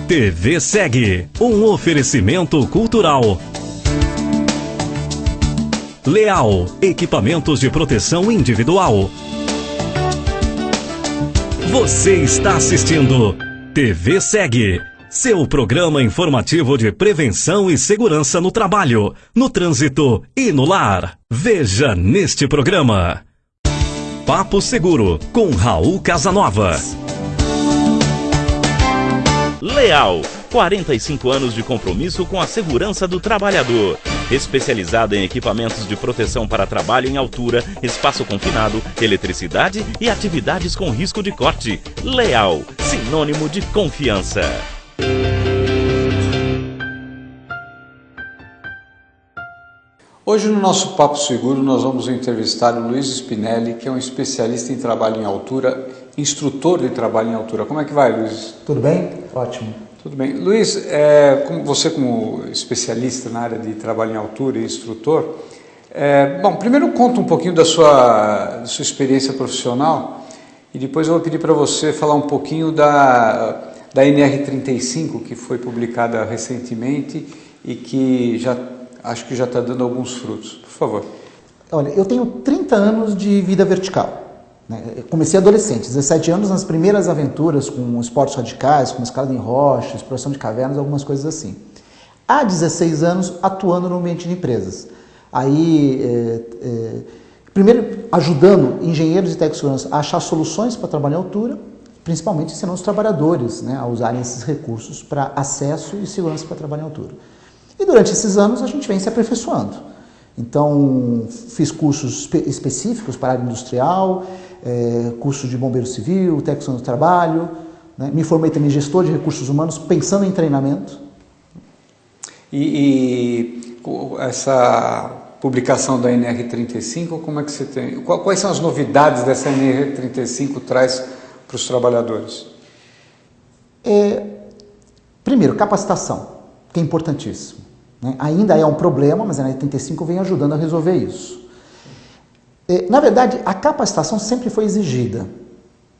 TV Segue, um oferecimento cultural. Leal, equipamentos de proteção individual. Você está assistindo TV Segue, seu programa informativo de prevenção e segurança no trabalho, no trânsito e no lar. Veja neste programa. Papo Seguro, com Raul Casanova. Leal, 45 anos de compromisso com a segurança do trabalhador. Especializada em equipamentos de proteção para trabalho em altura, espaço confinado, eletricidade e atividades com risco de corte. Leal, sinônimo de confiança. Hoje no nosso Papo Seguro nós vamos entrevistar o Luiz Spinelli, que é um especialista em trabalho em altura, instrutor de trabalho em altura. Como é que vai, Luiz? Tudo bem? Ótimo. Tudo bem. Luiz, você como especialista na área de trabalho em altura e instrutor, bom, primeiro conta um pouquinho da sua experiência profissional e depois eu vou pedir para você falar um pouquinho da NR35, que foi publicada recentemente e que acho que já está dando alguns frutos. Por favor. Olha, eu tenho 30 anos de vida vertical. Eu comecei adolescente, 17 anos nas primeiras aventuras com esportes radicais, como escalada em rocha, exploração de cavernas, algumas coisas assim. Há 16 anos atuando no ambiente de empresas. Aí, primeiro ajudando engenheiros e técnicos de segurança a achar soluções para trabalhar em altura, principalmente ensinando os trabalhadores a usarem esses recursos para acesso e segurança para trabalhar em altura. E durante esses anos a gente vem se aperfeiçoando. Então, fiz cursos específicos para a área industrial, curso de bombeiro civil, técnico de trabalho, me formei também em gestor de recursos humanos, pensando em treinamento. E essa publicação da NR35, como é que você tem? Quais são as novidades dessa NR35 traz para os trabalhadores? Primeiro, capacitação, que é importantíssimo. Ainda é um problema, mas a NR35 vem ajudando a resolver isso. Na verdade, a capacitação sempre foi exigida.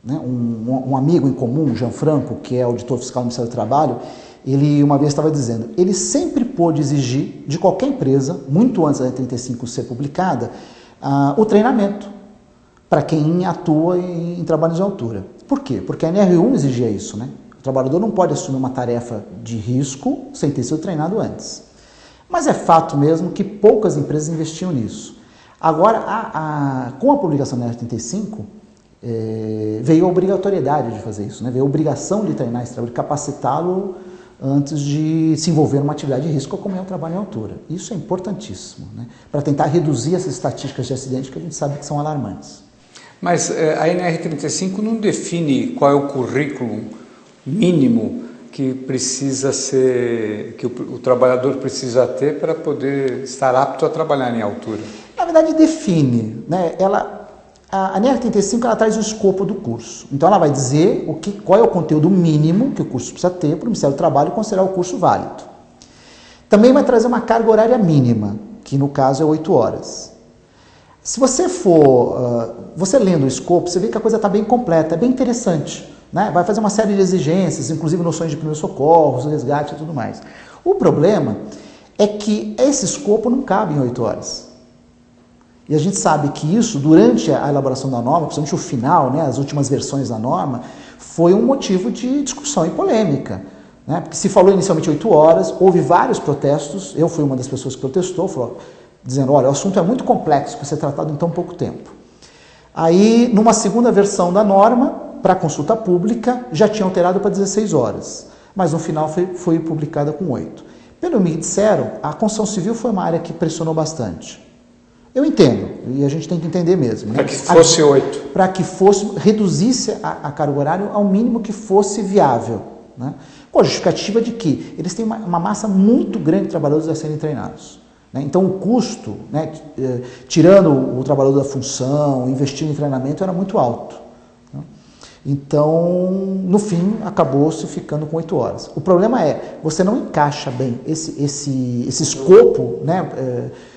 Um amigo em comum, Gianfranco, que é auditor fiscal do Ministério do Trabalho, ele uma vez estava dizendo, ele sempre pôde exigir de qualquer empresa, muito antes da NR35 ser publicada, o treinamento para quem atua em trabalhos de altura. Por quê? Porque a NR1 exigia isso. O trabalhador não pode assumir uma tarefa de risco sem ter sido treinado antes. Mas é fato mesmo que poucas empresas investiam nisso. Agora, com a publicação da NR35, veio a obrigatoriedade de fazer isso, veio a obrigação de treinar esse trabalho, capacitá-lo antes de se envolver numa atividade de risco como é o trabalho em altura. Isso é importantíssimo, para tentar reduzir essas estatísticas de acidente que a gente sabe que são alarmantes. Mas a NR35 não define qual é o currículo mínimo que o trabalhador precisa ter para poder estar apto a trabalhar em altura? Na verdade, define. A NR35 ela traz o escopo do curso. Então, ela vai dizer qual é o conteúdo mínimo que o curso precisa ter para o Ministério do Trabalho considerar o curso válido. Também vai trazer uma carga horária mínima, que no caso é 8 horas. Se você você lendo o escopo, você vê que a coisa está bem completa, é bem interessante. Vai fazer uma série de exigências, inclusive noções de primeiros socorros, resgate e tudo mais. O problema é que esse escopo não cabe em 8 horas. E a gente sabe que isso, durante a elaboração da norma, principalmente o final, as últimas versões da norma, foi um motivo de discussão e polêmica. Porque se falou inicialmente 8 horas, houve vários protestos, eu fui uma das pessoas que protestou, dizendo, olha, o assunto é muito complexo para ser tratado em tão pouco tempo. Aí, numa segunda versão da norma, para consulta pública, já tinha alterado para 16 horas, mas no final foi publicada com 8. Pelo que me disseram, a construção civil foi uma área que pressionou bastante. Eu entendo, e a gente tem que entender mesmo. Para que fosse 8. Para que reduzisse a carga horária ao mínimo que fosse viável. Com a justificativa de que eles têm uma massa muito grande de trabalhadores a serem treinados. Então o custo, tirando o trabalhador da função, investindo em treinamento, era muito alto. Então, no fim, acabou-se ficando com 8 horas. O problema é, você não encaixa bem esse escopo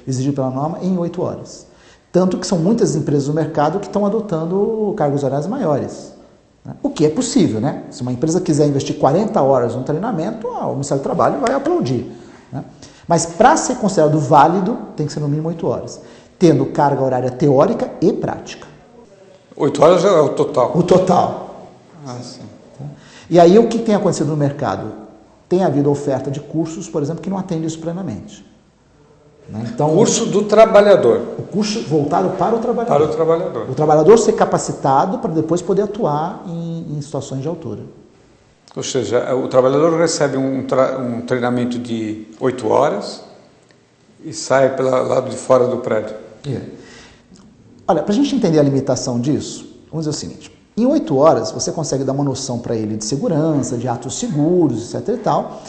exigido pela norma em 8 horas. Tanto que são muitas empresas do mercado que estão adotando cargos horários maiores. O que é possível, né? Se uma empresa quiser investir 40 horas no treinamento, o Ministério do Trabalho vai aplaudir, né? Mas para ser considerado válido, tem que ser no mínimo 8 horas, tendo carga horária teórica e prática. 8 horas é o total? O total. Sim. E aí o que tem acontecido no mercado? Tem havido oferta de cursos, por exemplo, que não atendem isso plenamente. Então, curso do trabalhador. O curso voltado para o trabalhador. Para o trabalhador. O trabalhador ser capacitado para depois poder atuar em situações de altura. Ou seja, o trabalhador recebe um treinamento de 8 horas e sai pelo lado de fora do prédio. Olha, para a gente entender a limitação disso, vamos dizer o seguinte: em 8 horas você consegue dar uma noção para ele de segurança, de atos seguros, etc e tal.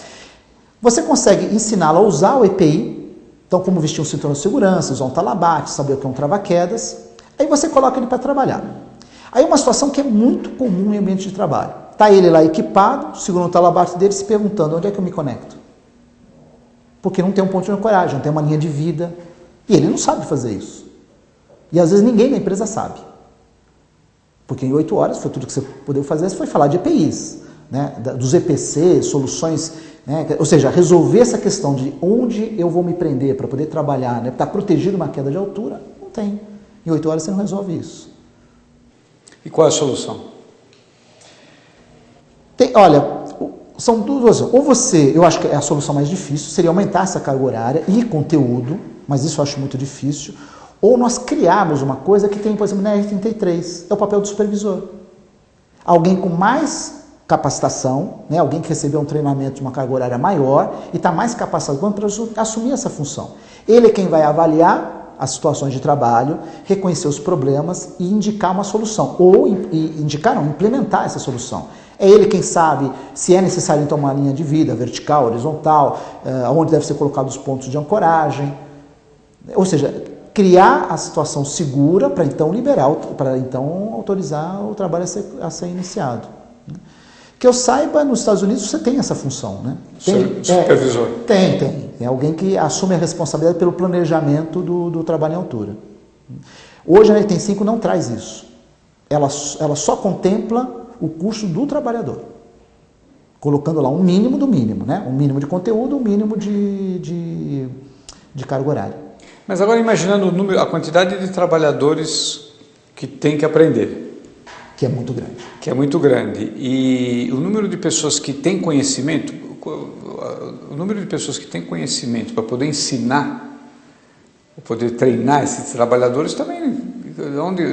Você consegue ensiná-lo a usar o EPI, então como vestir um cinturão de segurança, usar um talabarte, saber o que é um trava-quedas. Aí você coloca ele para trabalhar. Aí uma situação que é muito comum em ambiente de trabalho. Está ele lá equipado, segurando o talabarte dele, se perguntando: onde é que eu me conecto? Porque não tem um ponto de ancoragem, não tem uma linha de vida. E ele não sabe fazer isso. E às vezes ninguém na empresa sabe. Porque em 8 horas foi tudo que você poderia fazer, foi falar de EPIs, né? Dos EPCs, soluções, né? Ou seja, resolver essa questão de onde eu vou me prender para poder trabalhar, né? Estar protegido de uma queda de altura, não tem. Em 8 horas você não resolve isso. E qual é a solução? Olha, são duas. Ou você, eu acho que a solução mais difícil seria aumentar essa carga horária e conteúdo, mas isso eu acho muito difícil. Ou nós criarmos uma coisa que tem, por exemplo, na R33, é o papel do supervisor. Alguém com mais capacitação, né? Alguém que recebeu um treinamento de uma carga horária maior e está mais capacitado para assumir essa função. Ele é quem vai avaliar as situações de trabalho, reconhecer os problemas e indicar uma solução. Ou implementar essa solução. É ele quem sabe se é necessário então uma linha de vida vertical, horizontal, onde deve ser colocado os pontos de ancoragem. Ou seja, criar a situação segura para então liberar, para então autorizar o trabalho a ser iniciado. Que eu saiba, nos Estados Unidos você tem essa função, né? Supervisor. Tem alguém que assume a responsabilidade pelo planejamento do trabalho em altura. Hoje a NET5 não traz isso. Ela só contempla o custo do trabalhador, colocando lá um mínimo do mínimo, né? Um mínimo de conteúdo, um mínimo de carga horária. Mas agora imaginando a quantidade de trabalhadores que tem que aprender. Que é muito grande. Que é muito grande. E o número de pessoas que têm conhecimento, para poder ensinar, para poder treinar esses trabalhadores também,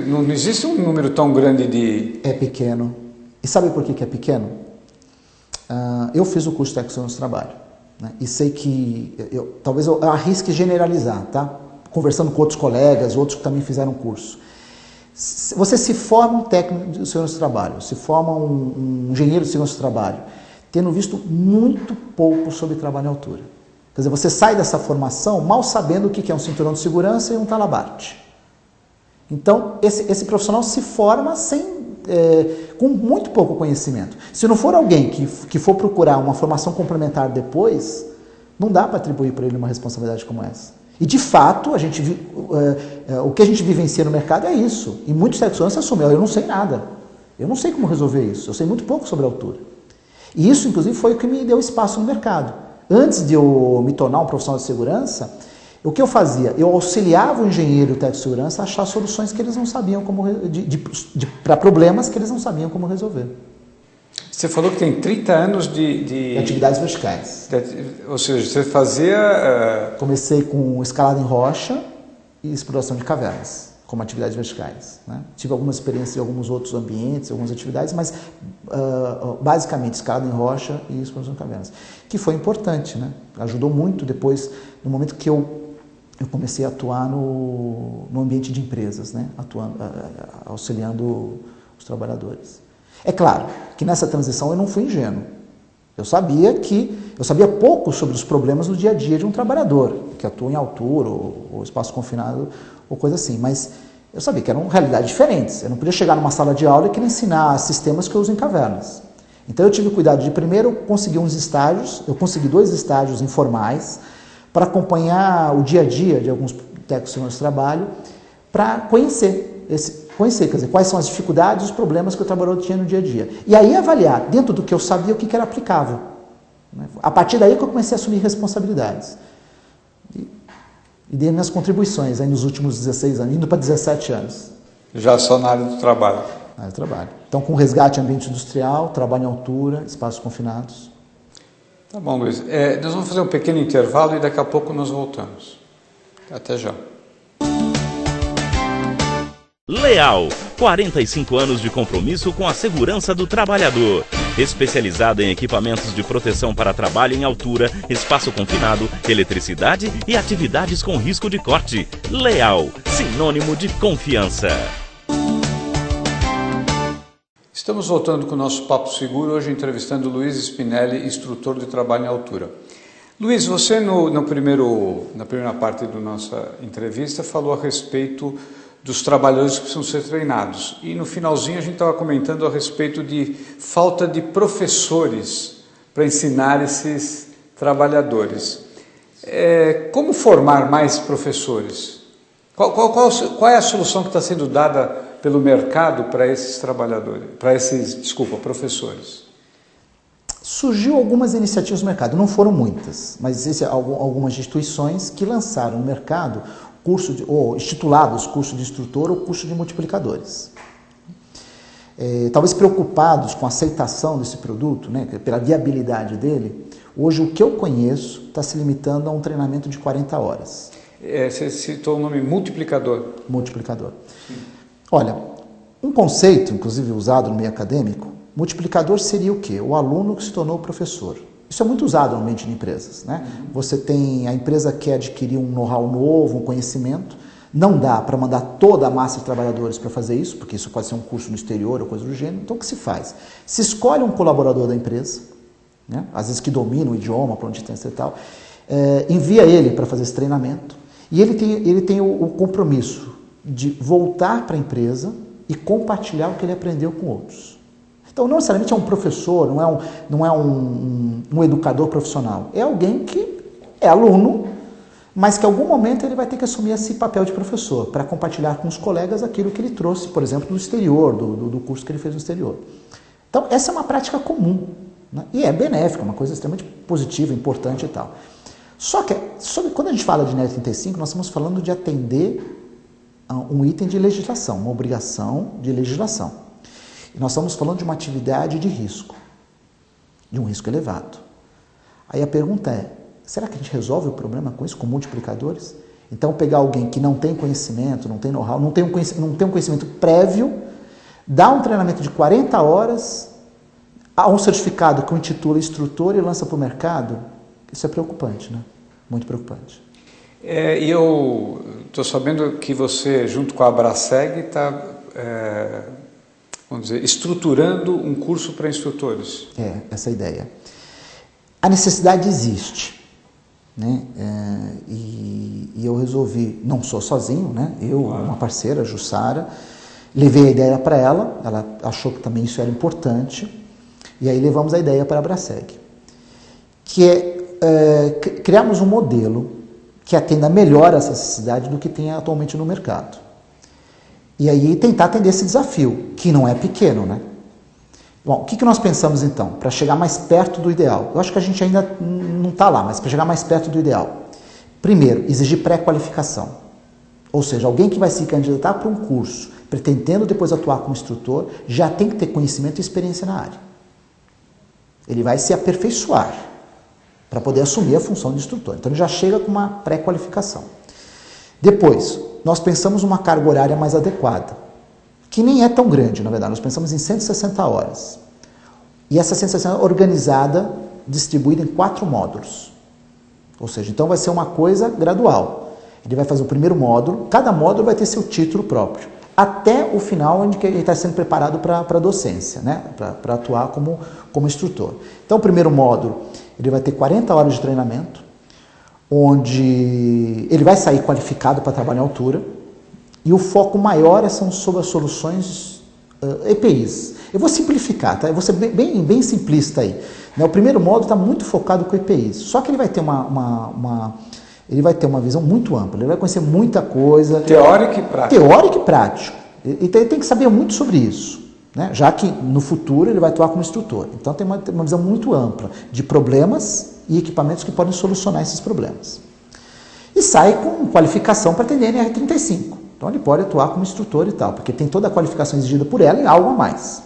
não existe um número tão grande de... É pequeno. E sabe por que é pequeno? Eu fiz o curso de técnico de segurança do trabalho, né? E sei que, talvez eu arrisque generalizar, tá? Conversando com outros colegas, outros que também fizeram o curso. Você se forma um técnico de segurança do trabalho, se forma um engenheiro de segurança do trabalho, tendo visto muito pouco sobre trabalho em altura. Quer dizer, você sai dessa formação mal sabendo o que é um cinturão de segurança e um talabarte. Então, esse profissional se forma com muito pouco conhecimento. Se não for alguém que for procurar uma formação complementar depois, não dá para atribuir para ele uma responsabilidade como essa. E, de fato, o que a gente vivencia no mercado é isso. E muitos técnicos assumem: eu não sei nada. Eu não sei como resolver isso. Eu sei muito pouco sobre a altura. E isso, inclusive, foi o que me deu espaço no mercado. Antes de eu me tornar um profissional de segurança, o que eu fazia? Eu auxiliava o engenheiro e o técnico de segurança a achar soluções que eles não sabiam como... para problemas que eles não sabiam como resolver. Você falou que tem 30 anos de atividades verticais. Ou seja, você fazia... Comecei com escalada em rocha e exploração de cavernas, como atividades verticais, né? Tive algumas experiências em alguns outros ambientes, algumas atividades, mas basicamente escalada em rocha e exploração de cavernas, que foi importante, né? Ajudou muito depois, no momento que eu comecei a atuar no ambiente de empresas, né? Auxiliando os trabalhadores. É claro que nessa transição eu não fui ingênuo. Eu sabia pouco sobre os problemas do dia a dia de um trabalhador que atua em altura ou espaço confinado ou coisa assim, mas eu sabia que eram realidades diferentes. Eu não podia chegar numa sala de aula e querer ensinar sistemas que eu uso em cavernas. Então eu tive cuidado de primeiro conseguir uns estágios, eu consegui 2 estágios informais para acompanhar o dia a dia de alguns técnicos de segurança do trabalho, para conhecer Conhecer, quer dizer, quais são as dificuldades, os problemas que o trabalhador tinha no dia a dia. E aí avaliar, dentro do que eu sabia, o que era aplicável. A partir daí que eu comecei a assumir responsabilidades. E dei minhas contribuições aí nos últimos 16 anos, indo para 17 anos. Já só na área do trabalho. Na área do trabalho. Então, com resgate ambiente industrial, trabalho em altura, espaços confinados. Tá bom, Luiz. Nós vamos fazer um pequeno intervalo e daqui a pouco nós voltamos. Até já. Leal, 45 anos de compromisso com a segurança do trabalhador. Especializada em equipamentos de proteção para trabalho em altura, espaço confinado, eletricidade e atividades com risco de corte. Leal, sinônimo de confiança. Estamos voltando com o nosso Papo Seguro, hoje entrevistando Luiz Spinelli, instrutor de trabalho em altura. Luiz, você na primeira parte da nossa entrevista falou a respeito dos trabalhadores que precisam ser treinados. E no finalzinho a gente estava comentando a respeito de falta de professores para ensinar esses trabalhadores. Como formar mais professores? Qual é a solução que está sendo dada pelo mercado para esses trabalhadores, professores? Surgiu algumas iniciativas no mercado, não foram muitas, mas algumas instituições que lançaram no mercado intitulados curso de instrutor ou curso de multiplicadores. Talvez preocupados com a aceitação desse produto, né, pela viabilidade dele, hoje o que eu conheço está se limitando a um treinamento de 40 horas. Você citou o nome multiplicador. Multiplicador. Sim. Olha, um conceito, inclusive usado no meio acadêmico, multiplicador seria o quê? O aluno que se tornou professor. Isso é muito usado normalmente em empresas, né? Você tem, a empresa quer adquirir um know-how novo, um conhecimento, não dá para mandar toda a massa de trabalhadores para fazer isso, porque isso pode ser um curso no exterior ou coisa do gênero, então o que se faz? Se escolhe um colaborador da empresa, né? Às vezes que domina o idioma, para onde tem e tal, envia ele para fazer esse treinamento, e ele tem o compromisso de voltar para a empresa e compartilhar o que ele aprendeu com outros. Então, não necessariamente é um professor, não é um educador profissional. É alguém que é aluno, mas que em algum momento ele vai ter que assumir esse papel de professor para compartilhar com os colegas aquilo que ele trouxe, por exemplo, do exterior, do curso que ele fez no exterior. Então, essa é uma prática comum, né? E é benéfica, uma coisa extremamente positiva, importante e tal. Só que, quando a gente fala de NER 35, nós estamos falando de atender a um item de legislação, uma obrigação de legislação. E nós estamos falando de uma atividade de risco, de um risco elevado. Aí a pergunta é, será que a gente resolve o problema com isso, com multiplicadores? Então pegar alguém que não tem conhecimento, não tem know-how, não tem um conhecimento prévio, dar um treinamento de 40 horas, a um certificado que o intitula instrutor e lança para o mercado, isso é preocupante, né? Muito preocupante. E eu estou sabendo que você, junto com a Abraseg, está... vamos dizer, estruturando um curso para instrutores. Essa é a ideia. A necessidade existe, né? E eu resolvi, não sou sozinho, né? Uma parceira, a Jussara, levei a ideia para ela achou que também isso era importante, e aí levamos a ideia para a Abraseg, que é criarmos um modelo que atenda melhor essa necessidade do que tem atualmente no mercado. E aí tentar atender esse desafio, que não é pequeno, né? Bom, o que nós pensamos então, para chegar mais perto do ideal? Eu acho que a gente ainda não está lá, mas para chegar mais perto do ideal. Primeiro, exigir pré-qualificação. Ou seja, alguém que vai se candidatar para um curso, pretendendo depois atuar como instrutor, já tem que ter conhecimento e experiência na área. Ele vai se aperfeiçoar para poder assumir a função de instrutor. Então ele já chega com uma pré-qualificação. Depois, nós pensamos uma carga horária mais adequada, que nem é tão grande, na verdade. Nós pensamos em 160 horas. E essa 160 organizada, distribuída em 4 módulos. Ou seja, então vai ser uma coisa gradual. Ele vai fazer o primeiro módulo, cada módulo vai ter seu título próprio, até o final, onde ele está sendo preparado para a docência, né? Para atuar como instrutor. Então, o primeiro módulo, ele vai ter 40 horas de treinamento, onde ele vai sair qualificado para trabalhar em altura, e o foco maior são sobre as soluções EPIs. Eu vou simplificar, tá? Eu vou ser bem simplista aí. O primeiro módulo está muito focado com EPIs, só que ele vai ter ele vai ter uma visão muito ampla, ele vai conhecer muita coisa. Teórico e prático. Teórico e prático. Então ele tem que saber muito sobre isso, né? Já que no futuro ele vai atuar como instrutor. Então tem uma visão muito ampla de problemas e equipamentos que podem solucionar esses problemas. E sai com qualificação para atender a NR35. Então ele pode atuar como instrutor e tal, porque tem toda a qualificação exigida por ela e algo a mais.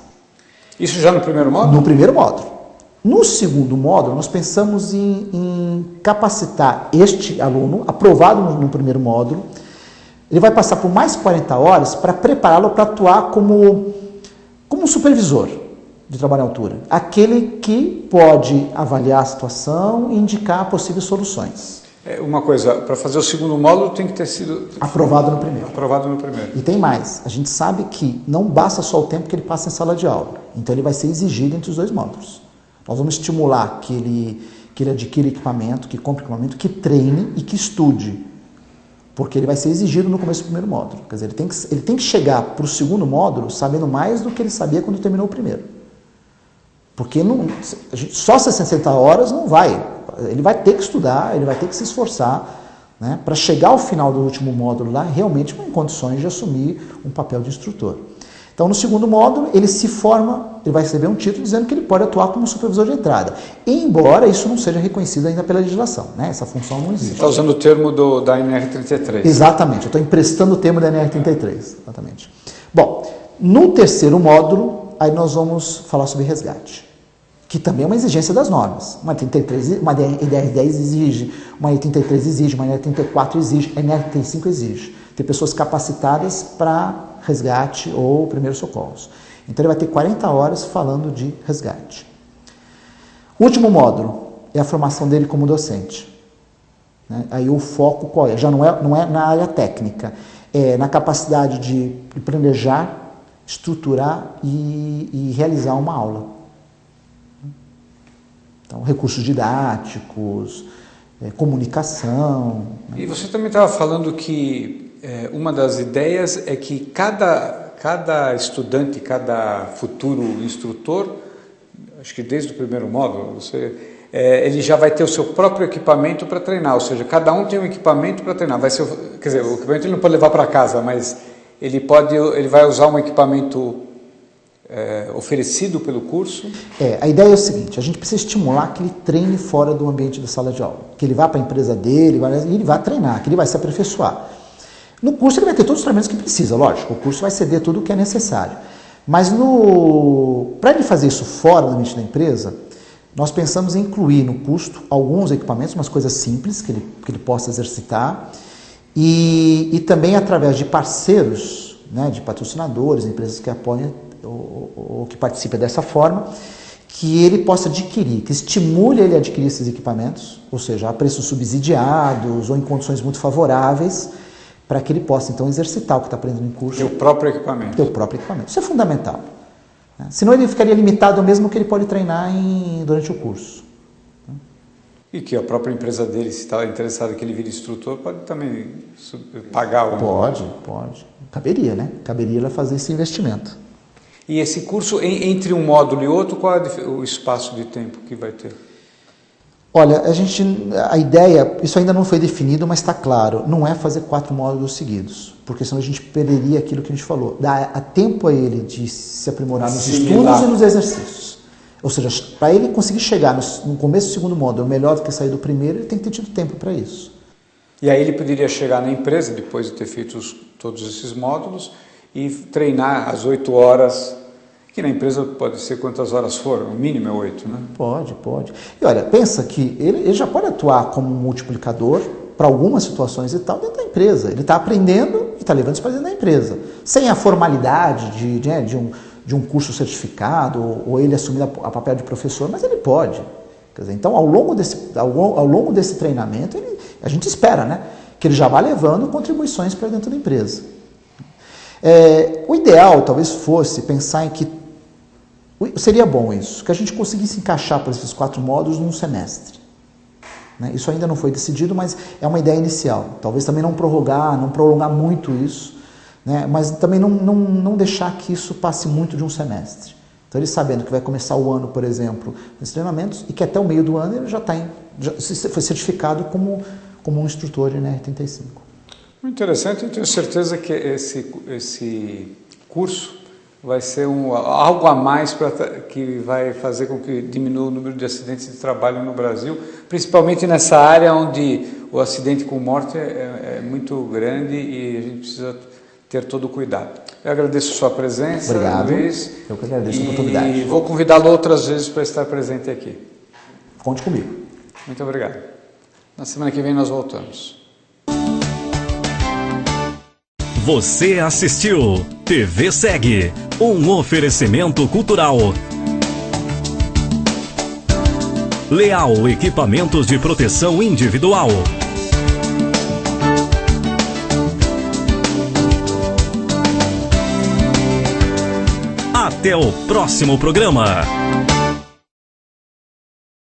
Isso já no primeiro módulo? No primeiro módulo. No segundo módulo, nós pensamos em capacitar este aluno, aprovado no primeiro módulo. Ele vai passar por mais 40 horas para prepará-lo para atuar como um supervisor de trabalho em altura. Aquele que pode avaliar a situação e indicar possíveis soluções. Uma coisa, para fazer o segundo módulo tem que ter sido... Aprovado no primeiro. Aprovado no primeiro. E tem mais, a gente sabe que não basta só o tempo que ele passa em sala de aula. Então ele vai ser exigido entre os dois módulos. Nós vamos estimular que ele adquira equipamento, que compre equipamento, que treine e que estude. Porque ele vai ser exigido no começo do primeiro módulo. Quer dizer, ele tem que chegar para o segundo módulo sabendo mais do que ele sabia quando terminou o primeiro. Porque só 60 horas não vai. Ele vai ter que estudar, ele vai ter que se esforçar, né, para chegar ao final do último módulo lá realmente em condições de assumir um papel de instrutor. Então, no segundo módulo, ele se forma, ele vai receber um título dizendo que ele pode atuar como supervisor de entrada. Embora isso não seja reconhecido ainda pela legislação, né? Essa função não existe. Você está usando o termo da NR33. Exatamente, eu estou emprestando o termo da NR33. Exatamente. Bom, no terceiro módulo, aí nós vamos falar sobre resgate, que também é uma exigência das normas. Uma NR10 exige, uma NR33 exige, uma NR34 exige, a NR35 exige. Ter pessoas capacitadas para resgate ou primeiros socorros. Então ele vai ter 40 horas falando de resgate. O último módulo é a formação dele como docente. Né? Aí o foco qual é? Já não é na área técnica, é na capacidade de planejar, estruturar e realizar uma aula. Então, recursos didáticos, comunicação. E você também estava falando que uma das ideias é que cada estudante, cada futuro instrutor, acho que desde o primeiro módulo, ele já vai ter o seu próprio equipamento para treinar, ou seja, cada um tem um equipamento para treinar. Quer dizer, o equipamento ele não pode levar para casa, mas ele vai usar um equipamento oferecido pelo curso? A ideia é o seguinte, a gente precisa estimular que ele treine fora do ambiente da sala de aula, que ele vá para a empresa dele, ele vai treinar, que ele vai se aperfeiçoar. No curso ele vai ter todos os treinamentos que precisa, lógico, o curso vai ceder tudo o que é necessário. Mas para ele fazer isso fora do ambiente da empresa, nós pensamos em incluir no custo alguns equipamentos, umas coisas simples que ele possa exercitar, e também através de parceiros, né, de patrocinadores, empresas que apoiam ou que participem dessa forma, que ele possa adquirir, que estimule ele a adquirir esses equipamentos, ou seja, a preços subsidiados ou em condições muito favoráveis, para que ele possa, então, exercitar o que está aprendendo em curso. Ter o próprio equipamento. Ter o próprio equipamento. Isso é fundamental. Né? Senão ele ficaria limitado ao mesmo que ele pode treinar durante o curso. E que a própria empresa dele, se está interessada que ele vire instrutor, pode também pagar o... Pode. Caberia, né? Caberia ela fazer esse investimento. E esse curso, entre um módulo e outro, qual é o espaço de tempo que vai ter? Olha, a ideia, isso ainda não foi definido, mas está claro, não é fazer 4 módulos seguidos, porque senão a gente perderia aquilo que a gente falou. Dá tempo a ele de se aprimorar nos estudos e nos exercícios. Ou seja, para ele conseguir chegar no começo do segundo módulo melhor do que sair do primeiro, ele tem que ter tido tempo para isso. E aí ele poderia chegar na empresa, depois de ter feito todos esses módulos, e treinar às 8 horas... Que na empresa pode ser quantas horas for, o mínimo é 8, né? Pode. E olha, pensa que ele já pode atuar como um multiplicador para algumas situações e tal dentro da empresa. Ele está aprendendo e está levando isso para dentro da empresa. Sem a formalidade de um curso certificado ou ele assumir a papel de professor, mas ele pode. Quer dizer, então, ao longo desse treinamento, a gente espera, né, que ele já vá levando contribuições para dentro da empresa. O ideal talvez fosse pensar em que seria bom isso, que a gente conseguisse encaixar por esses 4 módulos num semestre. Né? Isso ainda não foi decidido, mas é uma ideia inicial. Talvez também não prolongar muito isso, né? Mas também não deixar que isso passe muito de um semestre. Então ele sabendo que vai começar o ano, por exemplo, nesses treinamentos, e que até o meio do ano ele já foi certificado como um instrutor de NR35. Muito interessante, eu tenho certeza que esse curso vai ser algo a mais que vai fazer com que diminua o número de acidentes de trabalho no Brasil, principalmente nessa área onde o acidente com morte é muito grande e a gente precisa ter todo o cuidado. Eu agradeço a sua presença, Obrigado. Luiz. Eu que agradeço a oportunidade. E vou convidá-lo outras vezes para estar presente aqui. Conte comigo. Muito obrigado. Na semana que vem nós voltamos. Você assistiu TV Segue, um oferecimento cultural. Leal Equipamentos de Proteção Individual. Até o próximo programa.